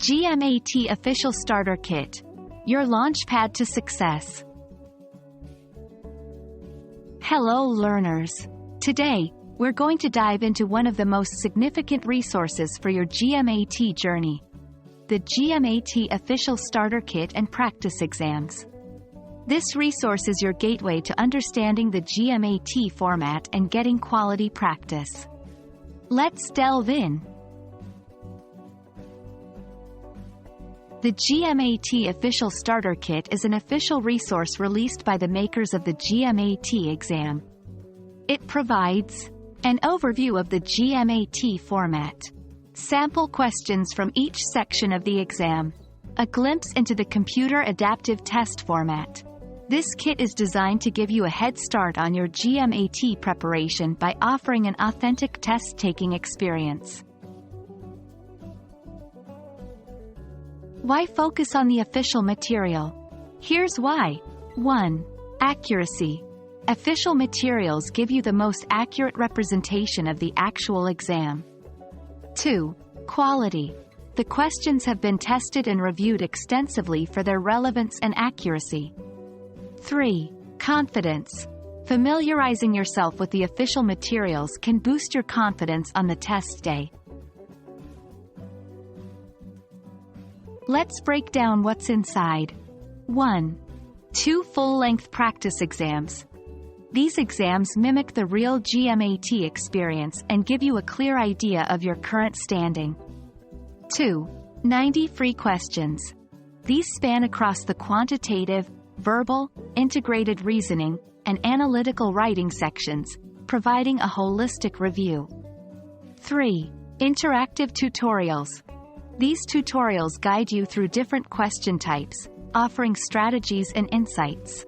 GMAT Official Starter Kit. Your Launchpad to Success. Hello learners. Today, we're going to dive into one of the most significant resources for your GMAT journey. The GMAT Official Starter Kit and Practice Exams. This resource is your gateway to understanding the GMAT format and getting quality practice. Let's delve in. The GMAT Official Starter Kit is an official resource released by the makers of the GMAT exam. It provides an overview of the GMAT format, sample questions from each section of the exam, a glimpse into the computer adaptive test format. This kit is designed to give you a head start on your GMAT preparation by offering an authentic test-taking experience. Why focus on the official material? Here's why. 1. Accuracy. Official materials give you the most accurate representation of the actual exam. 2. Quality. The questions have been tested and reviewed extensively for their relevance and accuracy. 3. Confidence. Familiarizing yourself with the official materials can boost your confidence on the test day. Let's break down what's inside. 1. 2 full-length practice exams. These exams mimic the real GMAT experience and give you a clear idea of your current standing. 2. 90 free questions. These span across the quantitative, verbal, integrated reasoning, and analytical writing sections, providing a holistic review. 3. Interactive tutorials. These tutorials guide you through different question types, offering strategies and insights.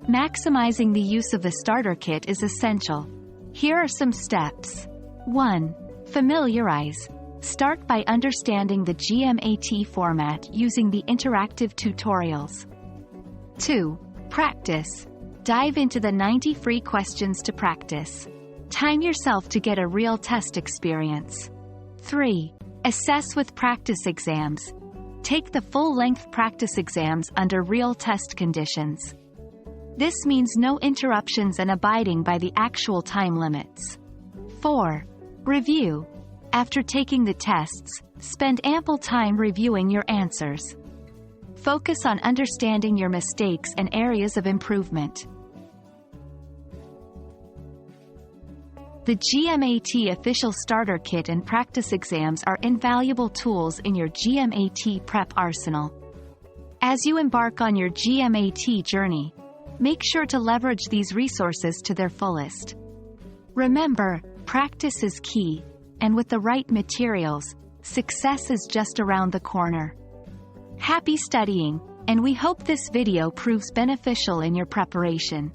Maximizing the use of the starter kit is essential. Here are some steps. 1. Familiarize. Start by understanding the GMAT format using the interactive tutorials. 2. Practice. Dive into the 90 free questions to practice. Time yourself to get a real test experience. 3. Assess with practice exams. Take the full-length practice exams under real test conditions. This means no interruptions and abiding by the actual time limits. 4. Review. After taking the tests, spend ample time reviewing your answers. Focus on understanding your mistakes and areas of improvement. The GMAT Official Starter Kit and Practice Exams are invaluable tools in your GMAT prep arsenal. As you embark on your GMAT journey, make sure to leverage these resources to their fullest. Remember, practice is key, and with the right materials, success is just around the corner. Happy studying, and we hope this video proves beneficial in your preparation.